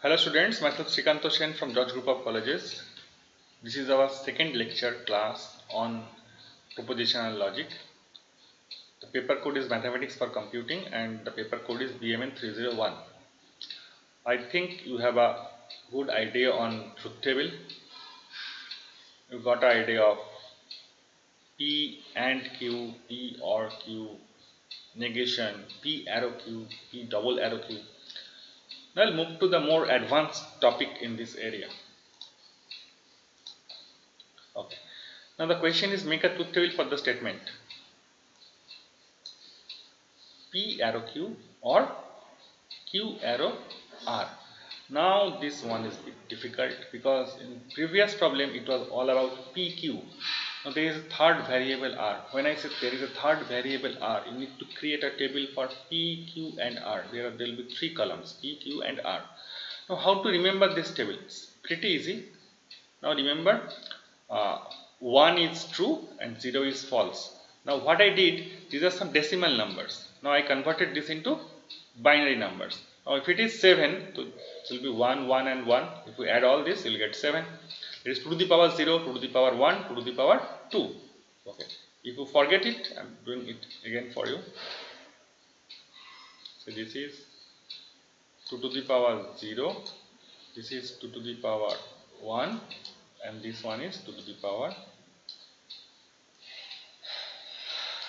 Hello students, myself Srikanto Sen from George Group of Colleges. This is our second lecture class on propositional logic. The paper code is Mathematics for Computing and the paper code is BMN 301. I think you have a good idea on truth table. You got an idea of P and Q, P or Q, negation, P arrow Q, P double arrow Q. Now I'll move to the more advanced topic in this area. Okay. Now the question is, make a truth table for the statement P arrow Q or Q arrow R. Now this one is a bit difficult because in previous problem it was all about PQ. Now there is a third variable R. When I said there is a third variable R, you need to create a table for P, Q and R. There will be three columns P, Q and R. Now how to remember this table? It's pretty easy. Now remember, 1 is true and 0 is false. Now what I did, these are some decimal numbers. Now I converted this into binary numbers. Now if it is 7, so it will be 1, 1 and 1. If we add all this, you will get 7. It is 2 to the power 0, 2 to the power 1, 2 to the power 2. Okay. If you forget it, I am doing it again for you. So this is 2 to the power 0, this is 2 to the power 1 and this one is 2 to the power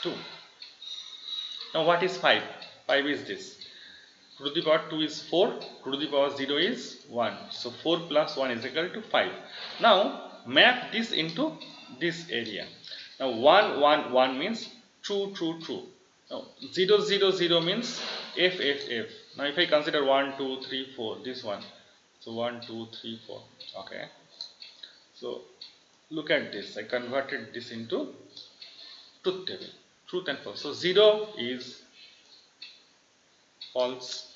2. Now what is 5? 5 is this. 2 to the power 2 is 4, 2 to the power 0 is 1. So 4 plus 1 is equal to 5. Now map this into this area. Now 1, 1, 1 means true, true, true. Now 0, 0, 0 means F, F, F. Now if I consider 1, 2, 3, 4, this one. So 1, 2, 3, 4. Okay. So look at this. I converted this into truth table. Truth and false. So 0 is false.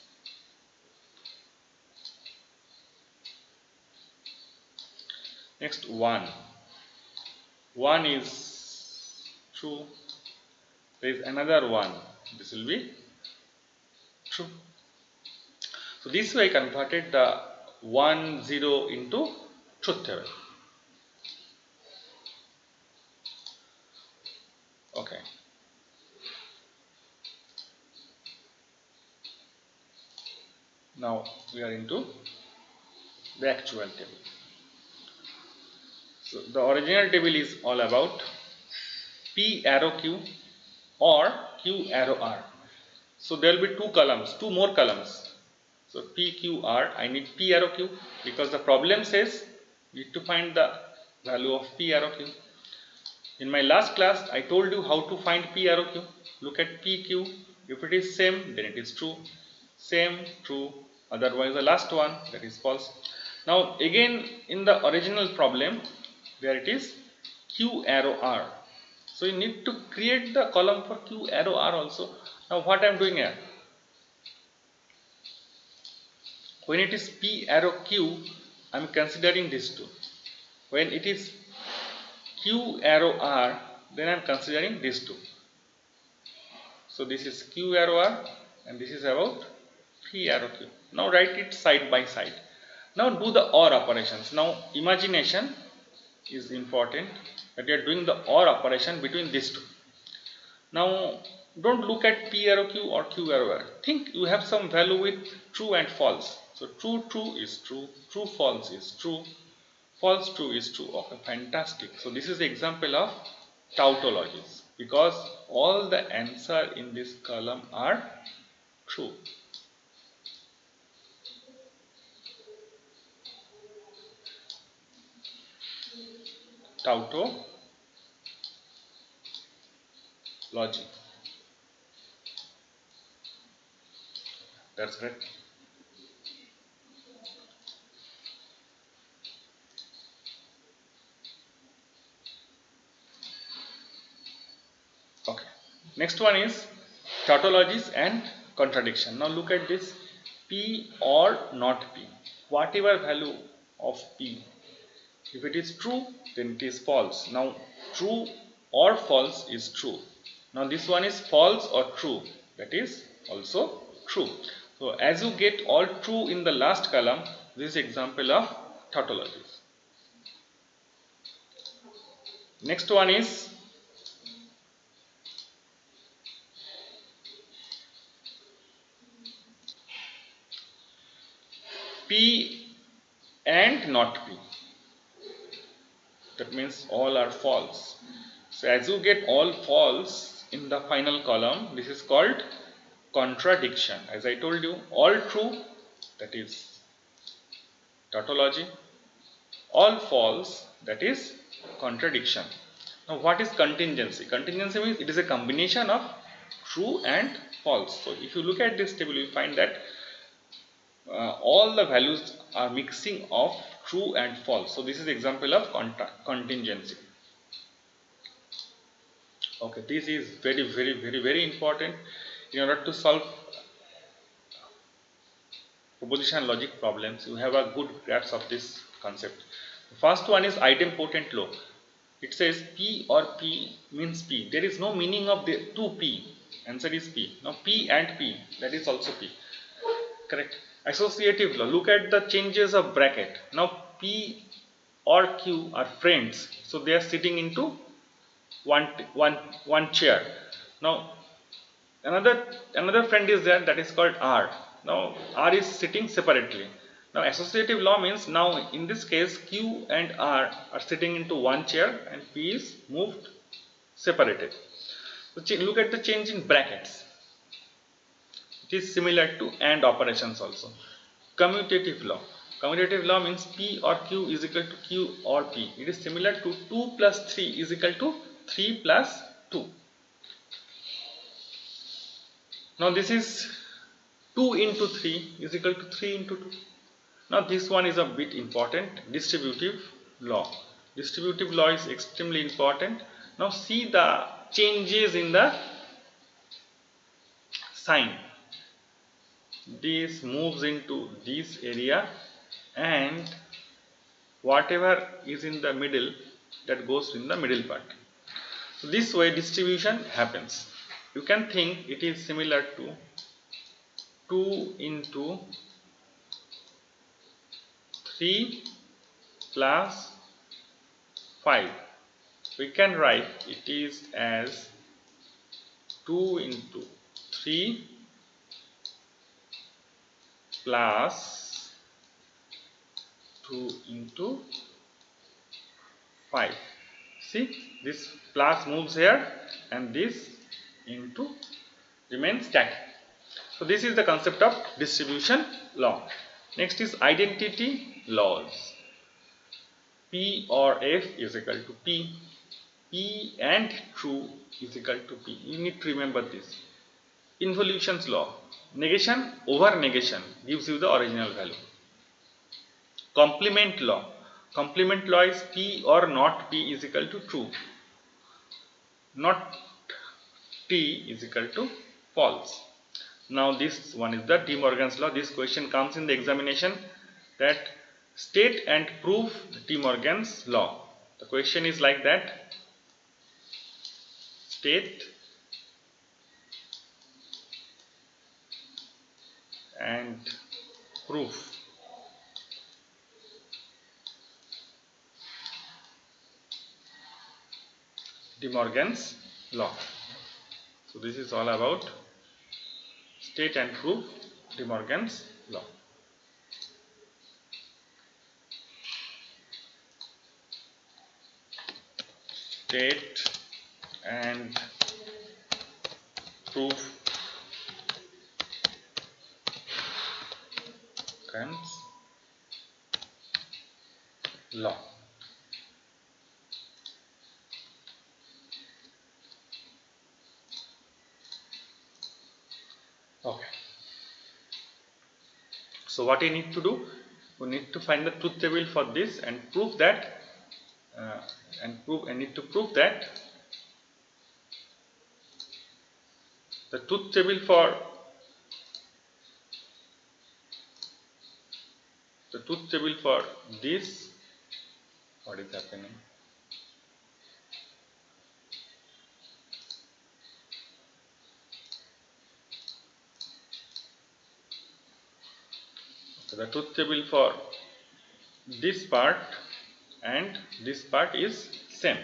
Next 1. 1 is true. There is another 1. This will be true. So this way I converted the 1, 0 into truth table. Okay. Now we are into the actual table. So the original table is all about P arrow Q or Q arrow R. So there will be two more columns. So P, Q, R, I need P arrow Q because the problem says we need to find the value of P arrow Q. In my last class, I told you how to find P arrow Q. Look at P, Q. If it is same, then it is true. Same, true. Otherwise, the last one, that is false. Now, again, in the original problem, there it is Q arrow R. So, you need to create the column for Q arrow R also. Now, what I am doing here? When it is P arrow Q, I am considering these two. When it is Q arrow R, then I am considering these two. So this is Q arrow R and this is about P arrow Q. Now write it side by side. Now do the OR operations. Now imagination is important that you are doing the OR operation between these two. Now don't look at P arrow Q or Q arrow R. Think you have some value with true and false. So true, true is true. True, false is true. False, true is true. Okay, fantastic. So this is the example of tautologies because all the answer in this column are true. Tautology. That's great. Okay. Next one is tautologies and contradiction. Now look at this. P or not P. Whatever value of P. If it is true, then it is false. Now true or false is true. Now this one is false or true. That is also true. So as you get all true in the last column, this is example of tautology. Next one is P and not P. That means all are false. So as you get all false in the final column, this is called contradiction. As I told you, all true, that is tautology, all false, that is contradiction. Now what is contingency? Contingency means it is a combination of true and false. So if you look at this table, you find that all the values are mixing of true and false. So this is example of contingency. Okay, this is very important in order to solve proposition logic problems. You have a good grasp of this concept. The first one is idempotent law. It says P or P means P. There is no meaning of the two P. Answer is P. Now P and P, that is also P. Correct. Associative law. Look at the changes of bracket. Now P or Q are friends, so they are sitting into one chair. Now another friend is there, that is called R. Now R is sitting separately. Now associative law means now in this case Q and R are sitting into one chair and P is moved separated. So look at the change in brackets. It is similar to AND operations also. Commutative law. Commutative law means P or Q is equal to Q or P. It is similar to 2 plus 3 is equal to 3 plus 2. Now this is 2 into 3 is equal to 3 into 2. Now this one is a bit important. Distributive law. Distributive law is extremely important. Now see the changes in the sign. This moves into this area and whatever is in the middle, that goes in the middle part. So this way distribution happens. You can think it is similar to 2 into 3 plus 5. We can write it is as 2 into 3 plus 2 into 5. See, this plus moves here and this into remains static. So this is the concept of distribution law. Next is identity laws. P or F is equal to P. P and true is equal to P. You need to remember this. Involution's law. Negation over negation gives you the original value. Complement law. Complement law is P or not P is equal to true. Not T is equal to false. Now this one is the De Morgan's law. This question comes in the examination, that state and prove De Morgan's law. The question is like that. State and proof De Morgan's law. So this is all about state and prove De Morgan's law. State and prove Morgan's law. Okay. So what you need to do? We need to find the truth table for this and prove that, I need to prove that the truth table for this. What is happening? So the truth table for this part and this part is same.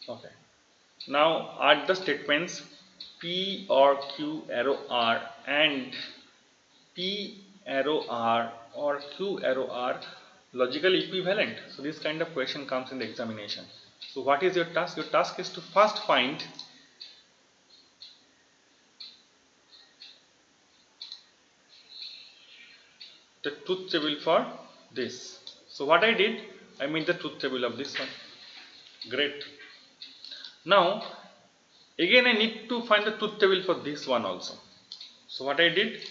Okay. Now add the statements P or Q arrow R and P arrow R or Q arrow R logical equivalent. So this kind of question comes in the examination. So what is your task? Your task is to first find the truth table for this. So what I did, I made the truth table of this one. Great. Now again I need to find the truth table for this one also. So what I did,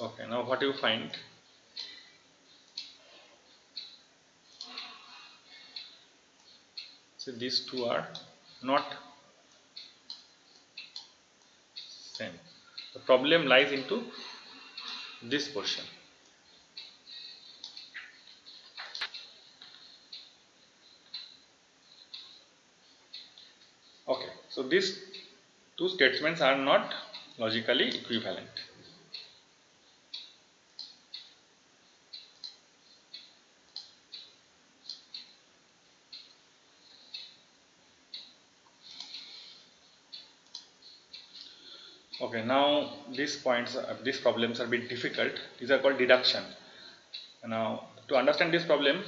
okay, now what you find, so these two are not same. The problem lies into this portion. Okay, so these two statements are not logically equivalent. Okay, now these points, these problems are a bit difficult. These are called deduction. Now, to understand this problem,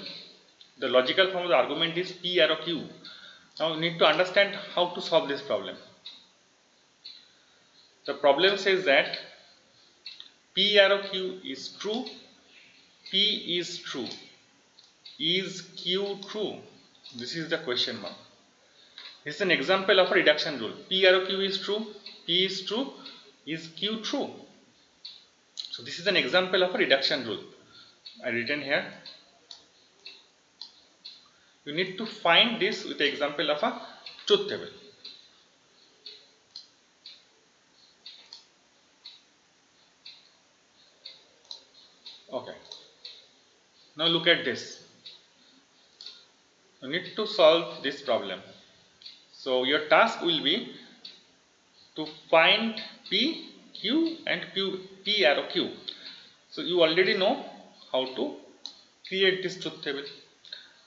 the logical form of the argument is P arrow Q. Now, you need to understand how to solve this problem. The problem says that P arrow Q is true, P is true. Is Q true? This is the question mark. This is an example of a reduction rule. P arrow Q is true, P is true, is Q true? So this is an example of a reduction rule. I written here. You need to find this with the example of a truth table. Okay. Now look at this. You need to solve this problem. So your task will be to find P, Q and P arrow Q. So you already know how to create this truth table.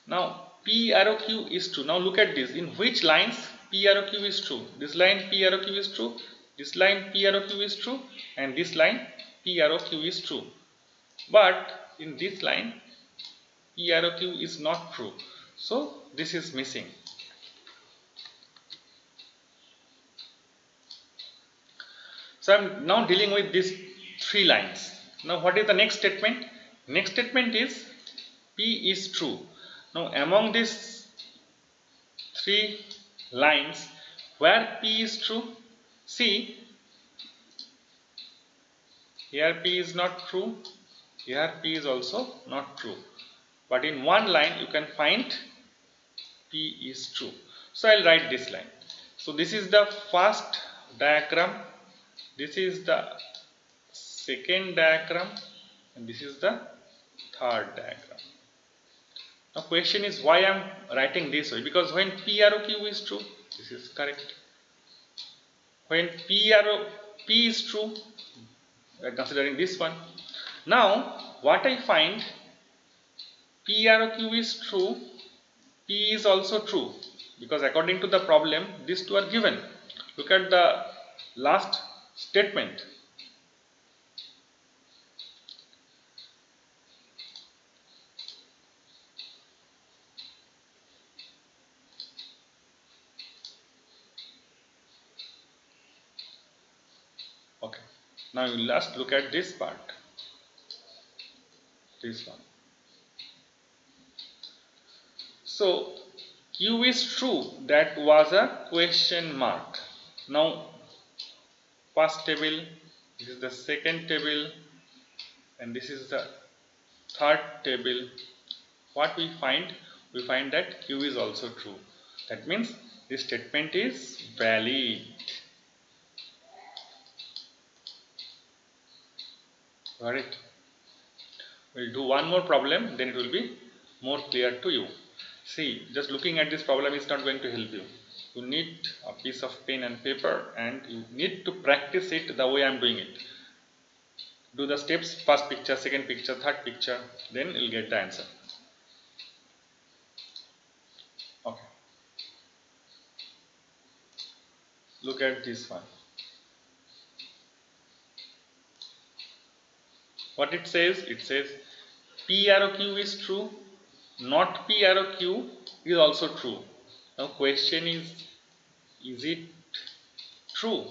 Now P arrow Q is true. Now look at this. In which lines P arrow Q is true? This line P arrow Q is true. This line P arrow Q is true. And this line P arrow Q is true. But in this line P arrow Q is not true. So this is missing. So I am now dealing with these three lines. Now what is the next statement? Next statement is P is true. Now among these three lines, where P is true? See, here P is not true, here P is also not true. But in one line you can find P is true. So I will write this line. So this is the first diagram, this is the second diagram and this is the third diagram. Now question is why I am writing this way, because when P arrow Q is true, this is correct. When P is true, we are considering this one. Now what I find, P arrow Q is true, P is also true, because according to the problem these two are given. Look at the last statement. Now you last look at this part, this one. So Q is true, that was a question mark. Now first table, this is the second table, and this is the third table. What we find? We find that Q is also true. That means this statement is valid. Got it? We'll do one more problem, then it will be more clear to you. See, just looking at this problem is not going to help you. You need a piece of pen and paper, and you need to practice it the way I am doing it. Do the steps, first picture, second picture, third picture, then you'll get the answer. Okay. Look at this one. What it says? It says P arrow Q is true, not P arrow Q is also true. Now question is it true?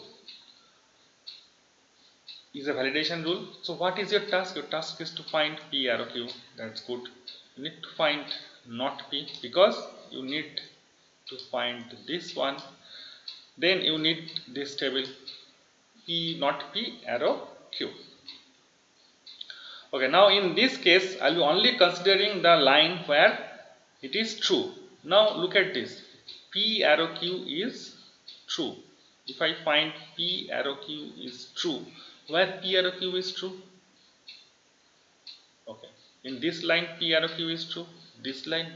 Is a validation rule. So what is your task? Your task is to find P arrow Q. That's good. You need to find not P, because you need to find this one. Then you need this table P not P arrow Q. Okay, now in this case I will be only considering the line where it is true. Now look at this. P arrow Q is true. If I find P arrow Q is true, where P arrow Q is true? Okay, in this line P arrow Q is true, this line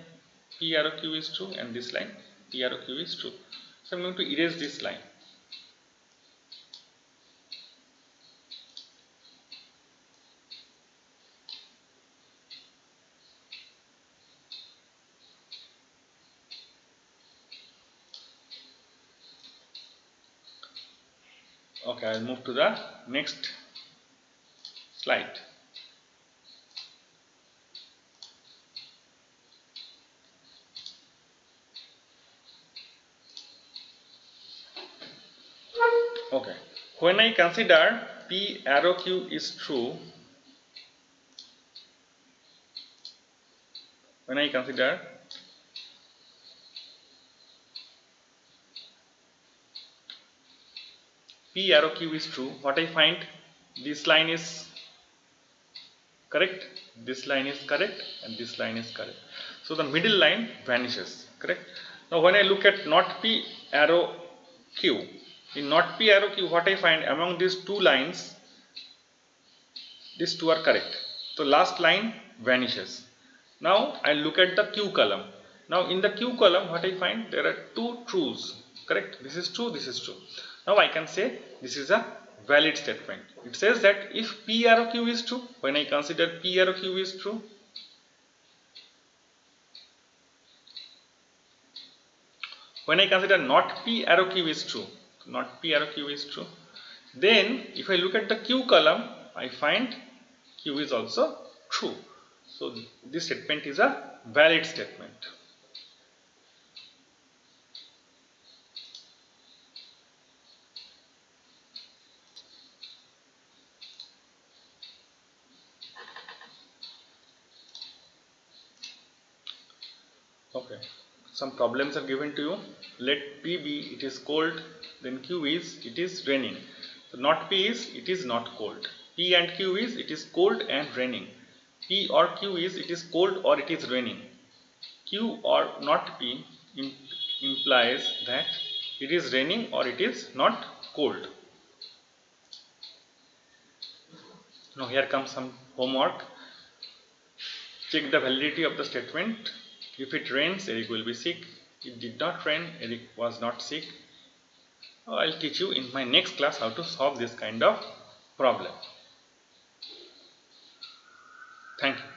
P arrow Q is true, and this line P arrow Q is true. So I am going to erase this line. Okay, I'll move to the next slide. Okay, when I consider P arrow Q is true, when I consider P arrow Q is true, what I find, this line is correct, this line is correct, and this line is correct. So the middle line vanishes, correct. Now when I look at not P arrow Q, in not P arrow Q, what I find, among these two lines, these two are correct. So last line vanishes. Now I look at the Q column. Now in the Q column, what I find, there are two truths, correct. This is true, this is true. Now I can say this is a valid statement. It says that if P arrow Q is true, when I consider P arrow Q is true, when I consider not P arrow Q is true, not P arrow Q is true, then if I look at the Q column, I find Q is also true. So this statement is a valid statement. Okay, some problems are given to you. Let P be it is cold, then Q is it is raining. So not P is it is not cold. P and Q is it is cold and raining. P or Q is it is cold or it is raining. Q or not P implies that it is raining or it is not cold. Now here comes some homework. Check the validity of the statement. If it rains, Eric will be sick. It did not rain, Eric was not sick. I'll teach you in my next class how to solve this kind of problem. Thank you.